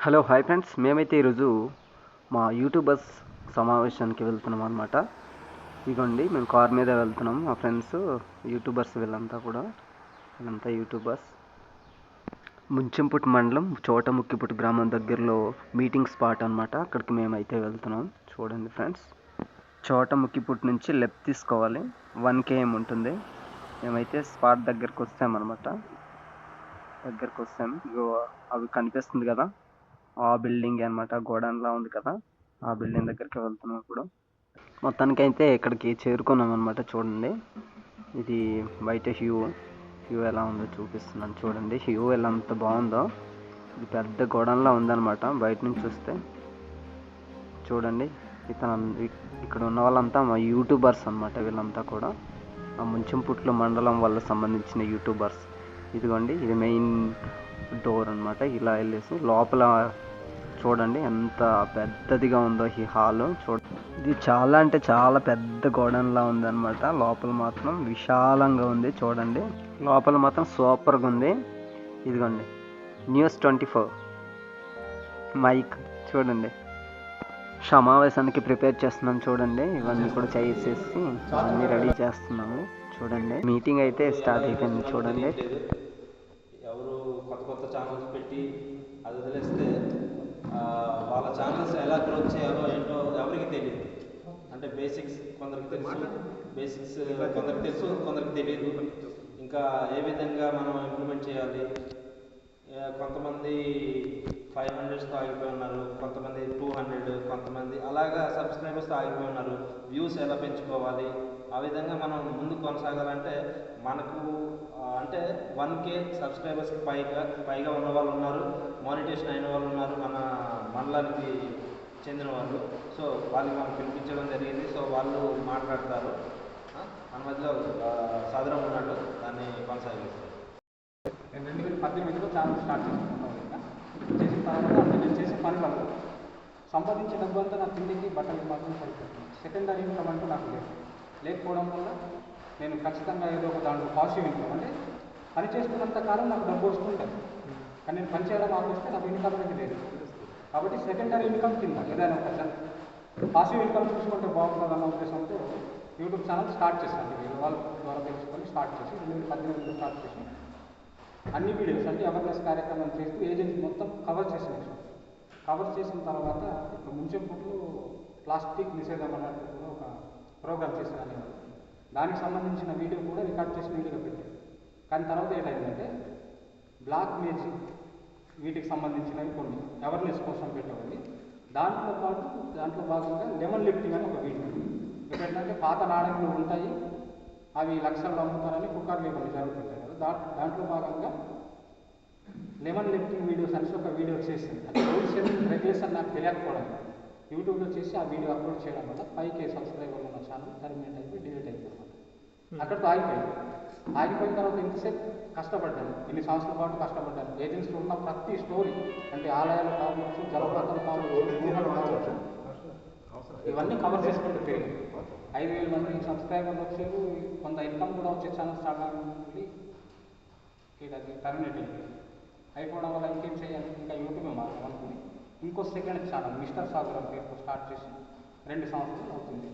Hello hi friends, మేమైతే ఈరోజు మా యూట్యూబర్స్ సమావేశానికి వెళ్తున్నాం అనమాట. ఇదిగోండి, మేము కార్ మీద వెళ్తున్నాం. మా ఫ్రెండ్స్ యూట్యూబర్స్ వీళ్ళంతా యూట్యూబర్స్. ముంచెంపుట్టు మండలం చోటముక్కిపుట్టు గ్రామం దగ్గరలో మీటింగ్ స్పాట్ అనమాట. అక్కడికి మేమైతే వెళ్తున్నాం. చూడండి ఫ్రెండ్స్, చోటముక్కిపుట్టు నుంచి లెఫ్ట్ తీసుకోవాలి, 1 km ఉంటుంది. మేమైతే స్పాట్ దగ్గరకు వస్తామన్నమాట. ఇగో అవి కనిపిస్తుంది కదా, ఆ బిల్డింగ్ అనమాట. గోడౌన్లా ఉంది కదా, ఆ బిల్డింగ్ దగ్గరికి వెళ్తున్నాం ఇప్పుడు. మొత్తానికైతే ఇక్కడికి చేరుకున్నాం అనమాట. చూడండి, ఇది బయట వ్యూ ఎలా ఉందో చూపిస్తున్నాను. చూడండి, వ్యూ ఎలా అంత బాగుందో. ఇది పెద్ద గోడౌన్లా ఉందన్నమాట బయట నుంచి చూస్తే. చూడండి, ఇక్కడ ఉన్న వాళ్ళంతా మా యూట్యూబర్స్ అనమాట. వీళ్ళంతా కూడా ఆ ముంచెంపుట్టు మండలం వాళ్ళకి సంబంధించిన యూట్యూబర్స్. ఇదిగోండి, ఇది మెయిన్ డోర్ అనమాట. ఇలా వెళ్ళేసి లోపల చూడండి ఎంత పెద్దదిగా ఉందో ఈ హాల్. ఇది చాలా అంటే చాలా పెద్ద గోడౌన్లా ఉందన్నమాట. లోపల మాత్రం విశాలంగా ఉంది. చూడండి, లోపల మాత్రం సూపర్గా ఉంది. ఇదిగోండి, News24 మైక్. చూడండి, సమావేశానికి ప్రిపేర్ చేస్తున్నాం. చూడండి, ఇవన్నీ కూడా చేసేసి అన్నీ రెడీ చేస్తున్నాము. చూడండి, మీటింగ్ అయితే స్టార్ట్ అయిపోయింది. చూడండి, ఎవరు కొత్త ఛానల్స్ పెట్టి అది వదిలేస్తే వాళ్ళ ఛానల్స్ ఎలా గ్రోత్ చేయాలో ఏంటో ఎవరికి తెలియదు. అంటే బేసిక్స్ కొందరికి తెలుసు, కొందరికి తెలియదు. ఇంకా ఏ విధంగా మనం ఇంప్లిమెంట్ చేయాలి. కొంతమంది 500తో ఆగిపోయి ఉన్నారు, కొంతమంది 200, కొంతమంది అలాగా సబ్స్క్రైబర్స్తో ఆగిపోయి ఉన్నారు. వ్యూస్ ఎలా పెంచుకోవాలి, ఆ విధంగా మనం ముందు కొనసాగాలంటే మనకు అంటే 1K సబ్స్క్రైబర్స్కి పైగా ఉన్న వాళ్ళు ఉన్నారు, మానిటేషన్ అయిన వాళ్ళు ఉన్నారు, మన మండలానికి చెందిన వాళ్ళు. సో వాళ్ళకి మనం పిలిపించడం జరిగింది. సో వాళ్ళు మాట్లాడతారు. మన మధ్యలో సాదరం ఉన్నాడు, దాన్ని కొనసాగిస్తారు. నేను 2018లో ఛానల్ స్టార్ట్ చేసుకుంటాను. చేసిన తర్వాత నేను చేసే పని వల్ల సంపాదించే డబ్బు అంతా నా తిండికి బట్టలకి మాత్రం సరిపోతుంది. సెకండరీ ఇన్కమ్ అంటూ నాకు లేకపోవడం వల్ల నేను ఖచ్చితంగా ఏదో ఒక దాంట్లో పాజిటివ్ ఇన్కమ్, అంటే పని చేసుకున్నంత కాలం నాకు డబ్బు వస్తుంటుంది, కానీ నేను పని చేయడం ఆపేస్తే నాకు ఇన్కమ్ అనేది లేదు. కాబట్టి సెకండరీ ఇన్కమ్ కింద ఏదైనా ఒక పాజిటివ్ ఇన్కమ్ చూసుకుంటే బాగుంటుంది అన్న ఉద్దేశంతో యూట్యూబ్ ఛానల్ స్టార్ట్ చేశాను. వేరే వాళ్ళ ద్వారా తెలుసుకొని స్టార్ట్ చేసి 2018లో స్టార్ట్ చేసి అన్ని వీడియోస్ అంటే అవేర్నెస్ కార్యక్రమాలు చేస్తూ ఏజెన్సీ మొత్తం కవర్ చేసిన తర్వాత ఇప్పుడు ముంచెంపుట్టు ప్లాస్టిక్ నిషేధం అన్నట్టు కూడా ఒక ప్రోగ్రామ్ చేశాను. దానికి సంబంధించిన వీడియో కూడా రికార్డ్ చేసిన వీడియోగా పెట్టాను. కానీ తర్వాత ఏంటంటే బ్లాక్ మేజిక్ వీటికి సంబంధించినవి కొన్ని అవేర్నెస్ కోసం పెట్టేవాడి. దాంట్లో భాగంగా లెమన్ లిఫ్టింగ్ అని ఒక వీడియో. ఏంటంటే పాత నాణ్యాలు ఉంటాయి, అవి లక్షల్లో అమ్ముతారని కుక్కర్లు ఇవన్నీ జరుగుతుంటాయి కదా. దాంట్లో భాగంగా లెమన్ లిఫ్టింగ్ వీడియోస్ అనేసి ఒక వీడియో చేసింది. అంటే రూల్స్ అండ్ రెగ్యులేషన్ నాకు తెలియకపోవడం, యూట్యూబ్లో చేసి ఆ వీడియో అప్లోడ్ చేయడం వల్ల 5K సబ్స్క్రైబర్లు ఉన్న ఛానల్ టర్మినేట్ అయిపోయి డిలీట్ అయిపోయింది. అక్కడితో ఆగిపోయిన తర్వాత ఇంతసేపు కష్టపడ్డాను, ఇన్ని సంవత్సరాల పాటు కష్టపడ్డాను. ఏజెన్సీలో ఉన్న ప్రతి స్టోరీ, అంటే ఆలయాలు కావచ్చు, జలపాతాలు కావచ్చు, గుహలు కావచ్చు, ఇవన్నీ కవర్ చేసుకుంటూ తిరిగి 5,000 మంది సబ్స్క్రైబర్లు వచ్చారు. కొంత ఇన్కమ్ కూడా వచ్చే ఛానల్ స్టార్ట్ అవ్వాలి. ఇది టర్మినేట్ అయిపోవడం వల్ల ఇంకేం చేయాలి, ఇంకా యూట్యూబే మాత్రం అనుకుని ఇంకో సెకండ్ ఛానల్ మిస్టర్ సాగర్ పేరుతో స్టార్ట్ చేసి 2 సంవత్సరాలు అవుతుంది.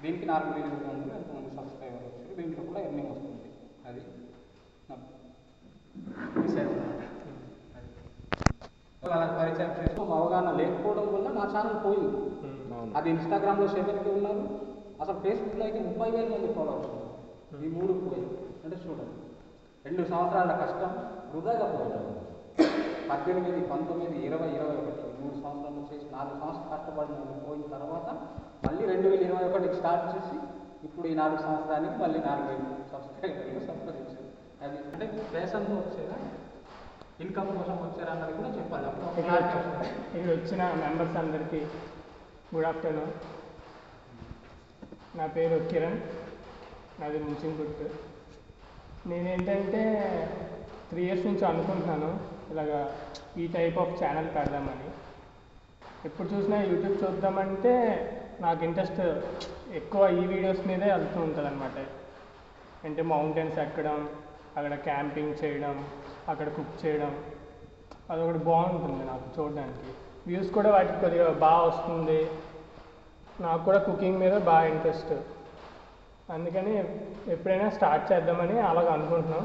దీనికి 4,800 ఎంతమంది సబ్స్క్రైబర్లు వచ్చారు. దీంట్లో కూడా ఎర్నింగ్ వస్తుంది. అది అలా పరిచయం చేస్తూ అవగాహన లేకపోవడం వల్ల నా ఛానల్ పోయింది. అది ఇన్స్టాగ్రామ్లో 7K ఉన్నారు, అసలు ఫేస్బుక్లో అయితే 30,000 మంది ఫాలోవర్స్ ఉన్నారు. ఈ 3 పోయి అంటే చూడండి, 2 సంవత్సరాల కష్టం వృధాగా పోయింది. 18, 19, 20, 21 3 సంవత్సరాలు చేసి 4 సంవత్సరాలు కష్టపడిన పోయిన తర్వాత మళ్ళీ 2021కి స్టార్ట్ చేసి ఇప్పుడు ఈ 4 సంవత్సరానికి మళ్ళీ 4,000 సబ్స్క్రైబర్లు సంపాదించారు. అది అంటే పేషన్తో వచ్చారా, ఇన్కమ్ కోసం వచ్చారా అన్నది కూడా చెప్పాలి. ఇక్కడ వచ్చిన మెంబర్స్ అందరికీ గుడ్ ఆఫ్టర్నూన్. నా పేరు కిరణ్, నాది ముంచెంపుట్టు. నేనేంటంటే 3 years నుంచి అనుకుంటున్నాను ఇలాగా ఈ టైప్ ఆఫ్ ఛానల్ పెడదామని. ఎప్పుడు చూసినా యూట్యూబ్ చూద్దామంటే నాకు ఇంట్రెస్ట్ ఎక్కువ ఈ వీడియోస్ మీదే వెళ్తూ ఉంటుంది అనమాట. అంటే మౌంటైన్స్ ఎక్కడం, అక్కడ క్యాంపింగ్ చేయడం, అక్కడ కుక్ చేయడం, అదొకటి బాగుంటుంది నాకు చూడడానికి. వ్యూస్ కూడా వాటికి కొద్దిగా బాగా వస్తుంది. నాకు కూడా కుకింగ్ మీద బాగా ఇంట్రెస్ట్. అందుకని ఎప్పుడైనా స్టార్ట్ చేద్దామని అలాగ అనుకుంటున్నాం.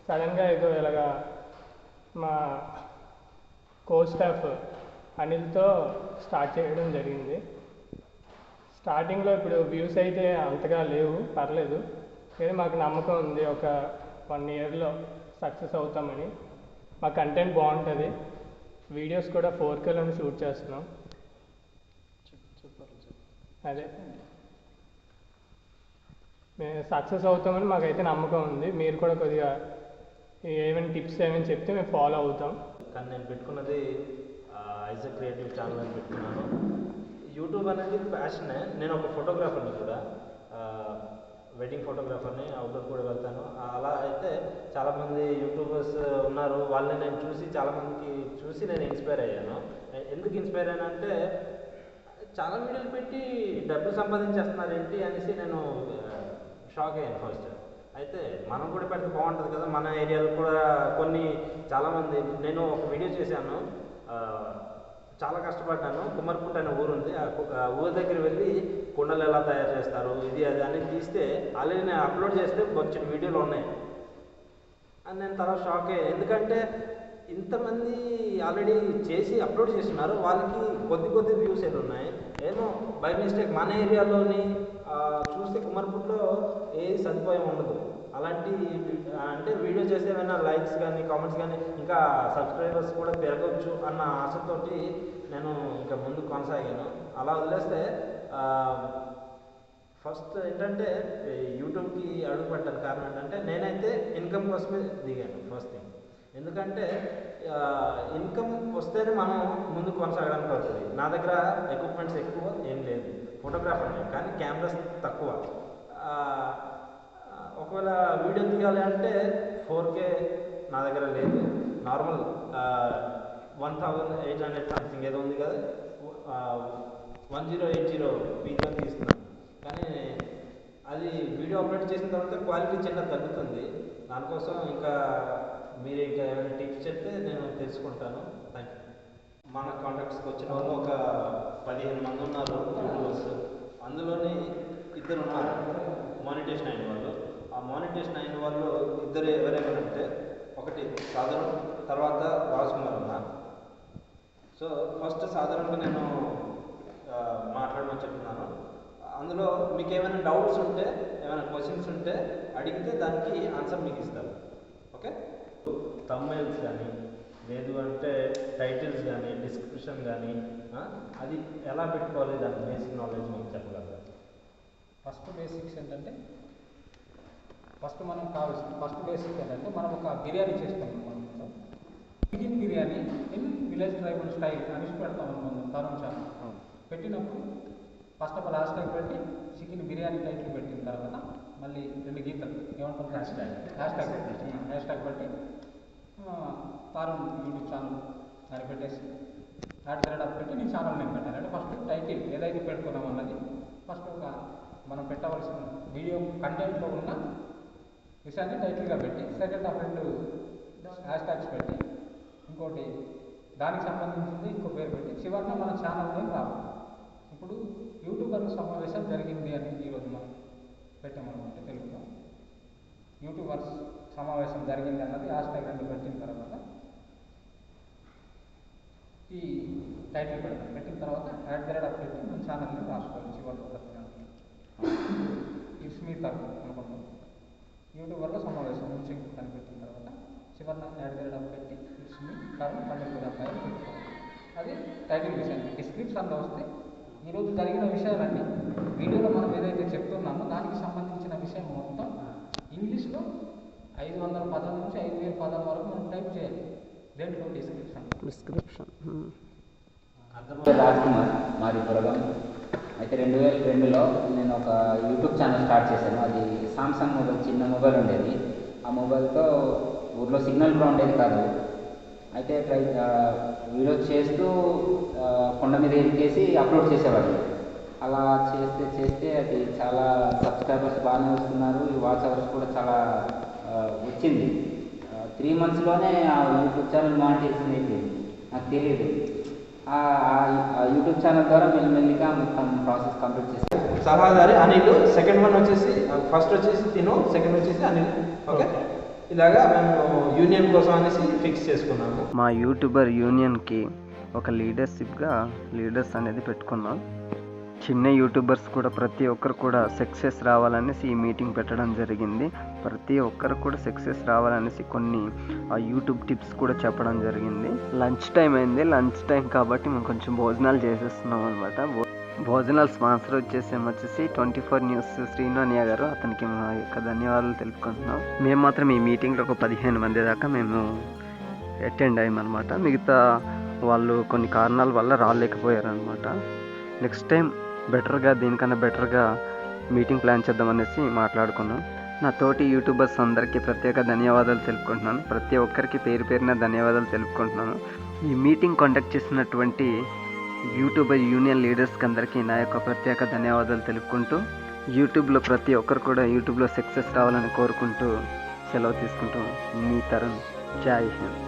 సడన్గా ఏదో ఇలాగా మా కో స్టాఫ్ అనిల్తో స్టార్ట్ చేయడం జరిగింది. స్టార్టింగ్లో ఇప్పుడు వ్యూస్ అయితే అంతగా లేవు, పర్లేదు. కానీ మాకు నమ్మకం ఉంది ఒక 1 yearలో సక్సెస్ అవుతామని. మా కంటెంట్ బాగుంటుంది. వీడియోస్ కూడా 4Kలోనే షూట్ చేస్తున్నాం. అదే మేము సక్సెస్ అవుతామని మాకైతే నమ్మకం ఉంది. మీరు కూడా కొద్దిగా ఏమైనా టిప్స్ ఏమైనా చెప్తే మేము ఫాలో అవుతాం. కానీ నేను పెట్టుకున్నది ఐజాక్ క్రియేటివ్ ఛానల్ అని పెట్టుకున్నాను. యూట్యూబ్ అనేది ప్యాషనే. నేను ఒక ఫోటోగ్రాఫర్ని కూడా, వెడ్డింగ్ ఫోటోగ్రాఫర్ని, అవుట్డోర్ కూడా వెళ్తాను. అలా అయితే చాలామంది యూట్యూబర్స్ ఉన్నారు. వాళ్ళని నేను చాలామందికి చూసి నేను ఇన్స్పైర్ అయ్యాను. ఎందుకు ఇన్స్పైర్ అయ్యానంటే చాలా వీడియోలు పెట్టి డబ్బులు సంపాదించేస్తున్నారు ఏంటి అనేసి నేను షాక్ అయ్యాను ఫస్ట్. అయితే మనం కూడా పెడితే బాగుంటుంది కదా. మన ఏరియాలో కూడా చాలామంది, నేను ఒక వీడియో చేశాను, చాలా కష్టపడ్డాను. కుమ్మరిపుట్ట అనే ఊరు ఉంది. ఆ ఊరి దగ్గర వెళ్ళి కుండలు ఎలా తయారు చేస్తారు ఇది అది అని తీస్తే ఆల్రెడీ నేను అప్లోడ్ చేస్తే వచ్చిన వీడియోలు ఉన్నాయి అని నేను తర్వాత షాక్ అయ్యాను. ఎందుకంటే ఇంతమంది ఆల్రెడీ చేసి అప్లోడ్ చేస్తున్నారు, వాళ్ళకి కొద్ది వ్యూస్ ఏదో ఉన్నాయి. ఏమో బై మిస్టేక్ మన ఏరియాలోని చూస్తే కుమ్మరిపుట్లో ఏ సదుపాయం ఉండదు. అలాంటి అంటే వీడియో చేస్తే ఏమైనా లైక్స్ కానీ కామెంట్స్ కానీ ఇంకా సబ్స్క్రైబర్స్ కూడా పెరగవచ్చు అన్న ఆశతోటి నేను ఇంకా ముందుకు కొనసాగాను. అలా వదిలేస్తే ఫస్ట్ ఏంటంటే యూట్యూబ్కి అడుగుపెట్టాను. కారణం ఏంటంటే నేనైతే ఇన్కమ్ కోసమే దిగాను ఫస్ట్ థింగ్. ఎందుకంటే ఇన్కమ్ వస్తేనే మనం ముందుకు కొనసాగడానికి అవుతుంది. నా దగ్గర ఎక్విప్మెంట్స్ ఎక్కువ ఏం లేదు, ఫోటోగ్రాఫర్ని, కానీ కెమెరాస్ తక్కువ. ఒకవేళ వీడియో తీయాలి అంటే 4K నా దగ్గర లేదు. నార్మల్ 1800 సంథింగ్ ఏదో ఉంది కదా, 1080p తీస్తున్నాను. కానీ అది వీడియో అప్లోడ్ చేసిన తర్వాత క్వాలిటీ చిన్న తగ్గుతుంది. దానికోసం ఇంకా మీరు ఇంకా ఏమైనా టిప్స్ చెప్తే నేను తెలుసుకుంటాను. Thank you. మన కాంటాక్ట్స్కి వచ్చిన వాళ్ళు ఒక 15 మంది ఉన్నారు యూట్యూబర్స్. అందులోని 2 ఉన్నారు మానిటేషన్ అయిన వాళ్ళు. ఆ మానిటేషన్ అయిన వాళ్ళు 2 ఎవరెవరంటే, ఒకటి సాధారణ, తర్వాత రాజ్కుమార్ అన్న. సో ఫస్ట్ సాధారణంగా నేను మాట్లాడమని చెప్తున్నాను. అందులో మీకు ఏమైనా డౌట్స్ ఉంటే, ఏమైనా క్వశ్చన్స్ ఉంటే అడిగితే దానికి ఆన్సర్ మీకు ఇస్తారు. ఓకే. థంబ్నెయిల్స్ కానీ, లేదు అంటే టైటిల్స్ కానీ, డిస్క్రిప్షన్ కానీ, అది ఎలా పెట్టుకోవాలి, దాని బేసిక్ నాలెడ్జ్ మీకు చెప్పగలరా? ఫస్ట్ బేసిక్స్ ఏంటంటే, మనం కావాల్సింది ఫస్ట్ బేసిక్ ఏంటంటే, మనం ఒక బిర్యానీ చేసుకుంటాం. Chicken biryani in village tribal style అనేసి పెడతాం అనుకుందాం తరుణ్ ఛానల్. పెట్టినప్పుడు ఫస్ట్ ఆఫ్ ఆల్ హ్యాష్ట్యాగ్ పెట్టి చికెన్ బిర్యానీ టైటిల్ పెట్టిన తర్వాత మళ్ళీ 2 గీతలు ఏమంటాం, హ్యాష్ట్యాగ్ పెట్టి తరుణ్ యూట్యూబ్ ఛానల్ అని పెట్టేసి @ పెట్టి నీ ఛానల్ నేను పెట్టాను. అంటే ఫస్ట్ టైటిల్ ఏదైతే పెట్టుకున్నాం అన్నది ఫస్ట్ ఒక మనం పెట్టవలసిన వీడియో కంటెంట్లో ఉన్న విషయాన్ని టైటిల్గా పెట్టి, సెకండ్ హాఫ్ 2 హ్యాష్ట్యాగ్స్ పెట్టి, ఇంకోటి దానికి సంబంధించింది ఇంకో పేరు పెట్టి, చివరిన మన ఛానల్ నేమ్ రావాలి. ఇప్పుడు యూట్యూబర్ల సమావేశం జరిగింది అని ఈరోజు మనం పెట్టామన్నమాట తెలుగులో. యూట్యూబర్స్ సమావేశం జరిగింది అన్నది హ్యాష్ట్యాగ్ 2 పెట్టిన తర్వాత ఈ టైటిల్ పెడతాం. పెట్టిన తర్వాత @ పెట్టి మన ఛానల్ని రాసుకోవాలి. చివరిలో ఇట్స్ మీ తరుణ్ అనుకుంటాం. యూట్యూబర్ల సమావేశం నుంచి కనిపెట్టిన తర్వాత చివరిన @ పెట్టి ఇట్స్ మీ తరుణ్ పండుగ పెట్టుకోవాలి. అది టైటిల్ విషయం. డిస్క్రిప్షన్లో వస్తే ఈరోజు జరిగిన విషయాలన్నీ వీడియోలో మనం ఏదైతే చెప్తున్నామో దానికి సంబంధించిన విషయం మొత్తం ఇంగ్లీష్లో 500 పదాల నుంచి 5000 పదాల వరకు మనం టైప్ చేయాలి. దేంట్లో డిస్క్రిప్షన్. రాజ్కుమార్, మాది పురగం. అయితే 2002లో నేను ఒక యూట్యూబ్ ఛానల్ స్టార్ట్ చేశాను. అది సామ్సంగ్ మొబైల్, చిన్న మొబైల్ ఉండేది. ఆ మొబైల్తో ఊర్లో సిగ్నల్ కూడా ఉండేది కాదు. అయితే వీడియో చేస్తూ కొండ మీద ఎక్కేసి అప్లోడ్ చేసేవాడిని. అలా చేస్తే అది చాలా సబ్స్క్రైబర్స్ బాగానే వస్తున్నారు. ఈ వాచ్ అవర్స్ కూడా చాలా వచ్చింది. 3 మంత్స్లోనే ఆ యూట్యూబ్ ఛానల్ మానిటైజేషన్ అయిపోయింది. నాకు తెలియదు. ఆ యూట్యూబ్ ఛానల్ ద్వారా మెల్లిమెల్లిగా మొత్తం ప్రాసెస్ కంప్లీట్ చేశాను. సలహాదారి అనిల్, సెకండ్ వన్ వచ్చేసి ఫస్ట్ వచ్చేసి తిను, సెకండ్ వచ్చేసి అనిల్. ఓకే, ఇలాగా మేము యూనియన్ కోసం అనేసి ఫిక్స్ చేసుకున్నాము. మా యూట్యూబర్ యూనియన్కి ఒక లీడర్స్ అనేది పెట్టుకున్నాం. చిన్న యూట్యూబర్స్ కూడా ప్రతి ఒక్కరు కూడా సక్సెస్ రావాలనేసి ఈ మీటింగ్ పెట్టడం జరిగింది. ప్రతి ఒక్కరు కూడా సక్సెస్ రావాలనేసి కొన్ని యూట్యూబ్ టిప్స్ కూడా చెప్పడం జరిగింది. లంచ్ టైం అయింది. లంచ్ టైం కాబట్టి మేము కొంచెం భోజనాలు చేసేస్తున్నాం అనమాట. భోజనాలు స్పాన్సర్ వచ్చేసి 24 న్యూస్ శ్రీనానియా గారు. అతనికి మా యొక్క ధన్యవాదాలు తెలుపుకుంటున్నాం. మేము మాత్రం ఈ మీటింగ్లో ఒక 15 మంది దాకా మేము అటెండ్ అయ్యామన్నమాట. మిగతా వాళ్ళు కొన్ని కారణాల వల్ల రాలేకపోయారనమాట. నెక్స్ట్ టైం దీనికన్నా బెటర్గా మీటింగ్ ప్లాన్ చేద్దామనేసి మాట్లాడుకున్నాం. నా తోటి యూట్యూబర్స్ అందరికీ ప్రత్యేక ధన్యవాదాలు తెలుపుకుంటున్నాను. ప్రతి ఒక్కరికి పేరున ధన్యవాదాలు తెలుపుకుంటున్నాను. ఈ మీటింగ్ కండక్ట్ చేసినటువంటి యూట్యూబర్ యూనియన్ లీడర్స్కి అందరికీ నా యొక్క ప్రత్యేక ధన్యవాదాలు తెలుపుకుంటూ, యూట్యూబ్లో ప్రతి ఒక్కరు కూడా యూట్యూబ్లో సక్సెస్ రావాలని కోరుకుంటూ సెలవు తీసుకుంటూ మీ తరుణ్. జై హింద్.